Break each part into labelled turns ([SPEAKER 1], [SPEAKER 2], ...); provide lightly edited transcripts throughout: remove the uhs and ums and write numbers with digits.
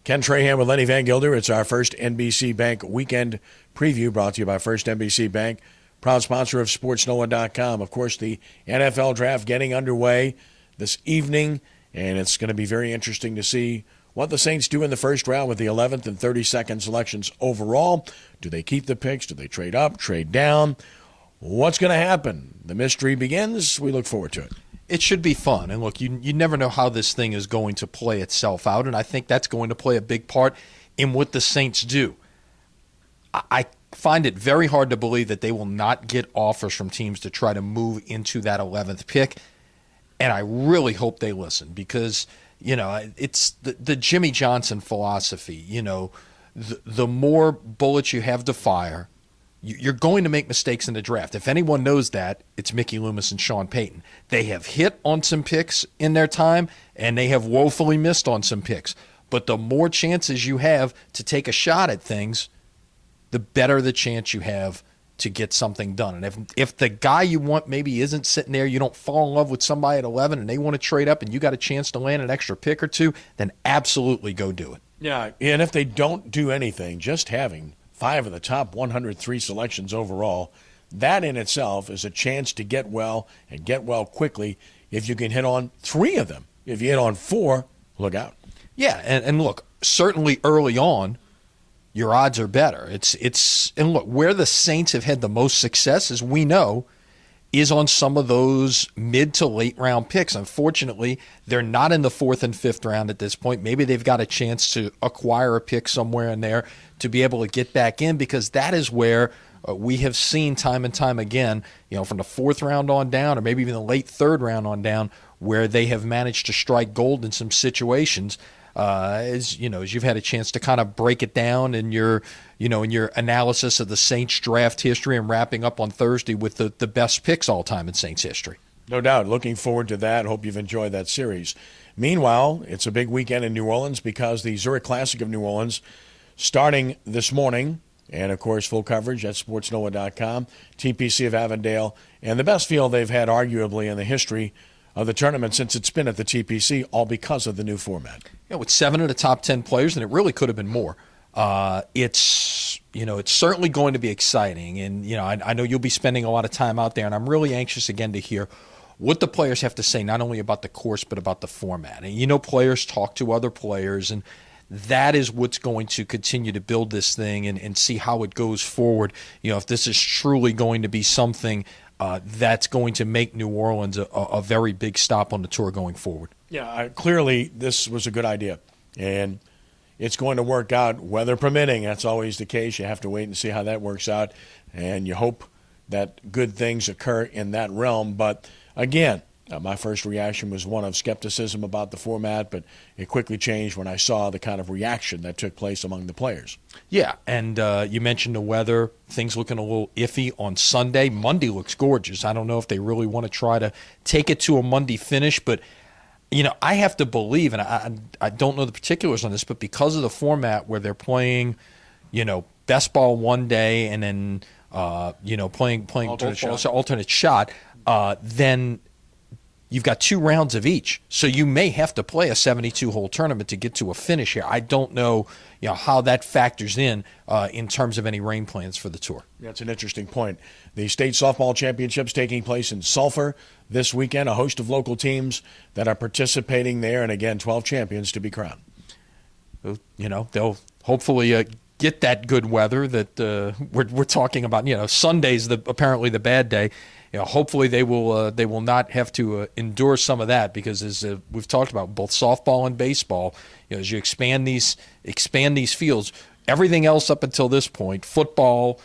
[SPEAKER 1] Ken Trahan with Lenny Vangilder. It's our First NBC Bank weekend preview brought to you by First NBC Bank, proud sponsor of SportsNOLA.com. Of course, the NFL draft getting underway this evening, and it's going to be very interesting to see what the Saints do in the first round with the 11th and 32nd selections overall. Do they keep the picks? Do they trade up, trade down? What's going to happen? The mystery begins. We look forward to it.
[SPEAKER 2] It should be fun. And look, you never know how this thing is going to play itself out, and I think that's going to play a big part in what the Saints do. I find it very hard to believe that they will not get offers from teams to try to move into that 11th pick, and I really hope they listen because, it's the Jimmy Johnson philosophy. The more bullets you have to fire, you're going to make mistakes in the draft. If anyone knows that, it's Mickey Loomis and Sean Payton. They have hit on some picks in their time, and they have woefully missed on some picks. But the more chances you have to take a shot at things, the better the chance you have to get something done. And if the guy you want maybe isn't sitting there, you don't fall in love with somebody at 11 and they want to trade up and you got a chance to land an extra pick or two, then absolutely go do it.
[SPEAKER 1] Yeah, and if they don't do anything, just having 5 of the top 103 selections overall, that in itself is a chance to get well and get well quickly if you can hit on 3 of them. If you hit on 4, look out.
[SPEAKER 2] Yeah, and look, certainly early on, your odds are better. And look, where the Saints have had the most success, as we know, is on some of those mid to late round picks. Unfortunately, they're not in the 4th and 5th round at this point. Maybe they've got a chance to acquire a pick somewhere in there to be able to get back in, because that is where we have seen time and time again, from the 4th round on down, or maybe even the late 3rd round on down, where they have managed to strike gold in some situations. As you've had a chance to kind of break it down in your analysis of the Saints draft history and wrapping up on Thursday with the best picks all time in Saints history.
[SPEAKER 1] No doubt. Looking forward to that. Hope you've enjoyed that series. Meanwhile, it's a big weekend in New Orleans because the Zurich Classic of New Orleans starting this morning, and of course full coverage at SportsNOLA.com, TPC of Avondale, and the best field they've had arguably in the history of the tournament since it's been at the TPC, all because of the new format.
[SPEAKER 2] With 7 of the top 10 players, and it really could have been more. It's certainly going to be exciting, and I know you'll be spending a lot of time out there, and I'm really anxious again to hear what the players have to say, not only about the course but about the format. And players talk to other players, and that is what's going to continue to build this thing and see how it goes forward. If this is truly going to be something that's going to make New Orleans a very big stop on the tour going forward.
[SPEAKER 1] Yeah, clearly this was a good idea, and it's going to work out, weather permitting. That's always the case. You have to wait and see how that works out, and you hope that good things occur in that realm. But again, my first reaction was one of skepticism about the format, but it quickly changed when I saw the kind of reaction that took place among the players.
[SPEAKER 2] Yeah, and you mentioned the weather. Things looking a little iffy on Sunday. Monday looks gorgeous. I don't know if they really want to try to take it to a Monday finish, but I have to believe, and I don't know the particulars on this, but because of the format where they're playing, best ball one day and then, playing alternate shot, then you've got 2 rounds of each. So you may have to play a 72-hole tournament to get to a finish here. I don't know, how that factors in terms of any rain plans for the tour.
[SPEAKER 1] That's an interesting point. The state softball championships taking place in Sulphur this weekend. A host of local teams that are participating there, and again, 12 champions to be crowned.
[SPEAKER 2] They'll hopefully get that good weather that we're talking about. Sunday's apparently the bad day. Hopefully they will not have to endure some of that, because as we've talked about, both softball and baseball, as you expand these fields, everything else up until this point, football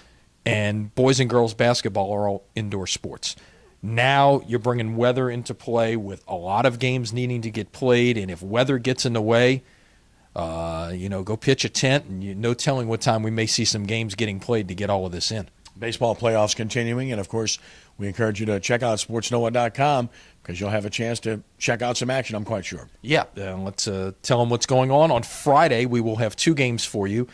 [SPEAKER 2] and boys and girls basketball, are all indoor sports. Now you're bringing weather into play with a lot of games needing to get played, and if weather gets in the way, go pitch a tent, and no telling what time we may see some games getting played to get all of this in.
[SPEAKER 1] Baseball playoffs continuing, and of course, we encourage you to check out SportsNOLA.com because you'll have a chance to check out some action, I'm quite sure.
[SPEAKER 2] Yeah, let's tell them what's going on. On Friday, we will have two games for you.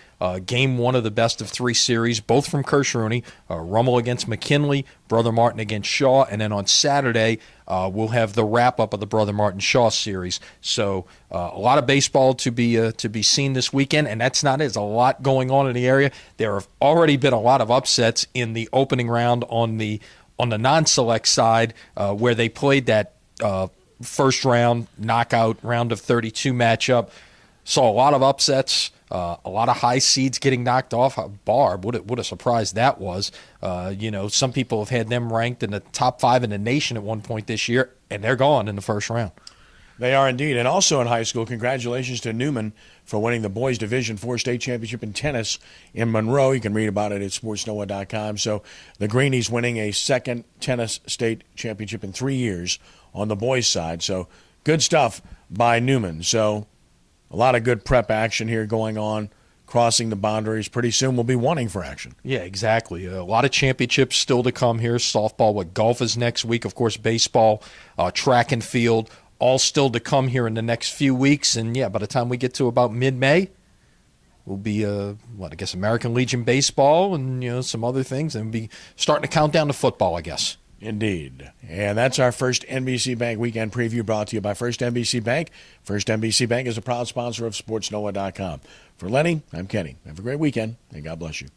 [SPEAKER 2] Game one of the best-of-3 series, both from Kirsch-Rooney. Rummel against McKinley, Brother Martin against Shaw. And then on Saturday, we'll have the wrap-up of the Brother Martin-Shaw series. So a lot of baseball to be seen this weekend, and that's not it. There's a lot going on in the area. There have already been a lot of upsets in the opening round on the non-select side where they played that first round knockout round of 32 matchup. Saw a lot of upsets, a lot of high seeds getting knocked off. Barb, what a surprise that was. Some people have had them ranked in the top 5 in the nation at one point this year, and they're gone in the first round.
[SPEAKER 1] They are indeed. And also in high school, congratulations to Newman for winning the boys Division IV state championship in tennis in Monroe. You can read about it at sportsnola.com. So the Greenies winning a second tennis state championship in 3 years on the boys' side. So good stuff by Newman. So a lot of good prep action here going on, crossing the boundaries. Pretty soon we'll be wanting for action.
[SPEAKER 2] Yeah, exactly. A lot of championships still to come here. Softball, golf is next week. Of course, baseball, track and field, all still to come here in the next few weeks. And, yeah, by the time we get to about mid-May, we'll be, American Legion baseball and, some other things. And we'll be starting to count down to football, I guess.
[SPEAKER 1] Indeed. And that's our First NBC Bank weekend preview brought to you by First NBC Bank. First NBC Bank is a proud sponsor of SportsNOLA.com. For Lenny, I'm Kenny. Have a great weekend, and God bless you.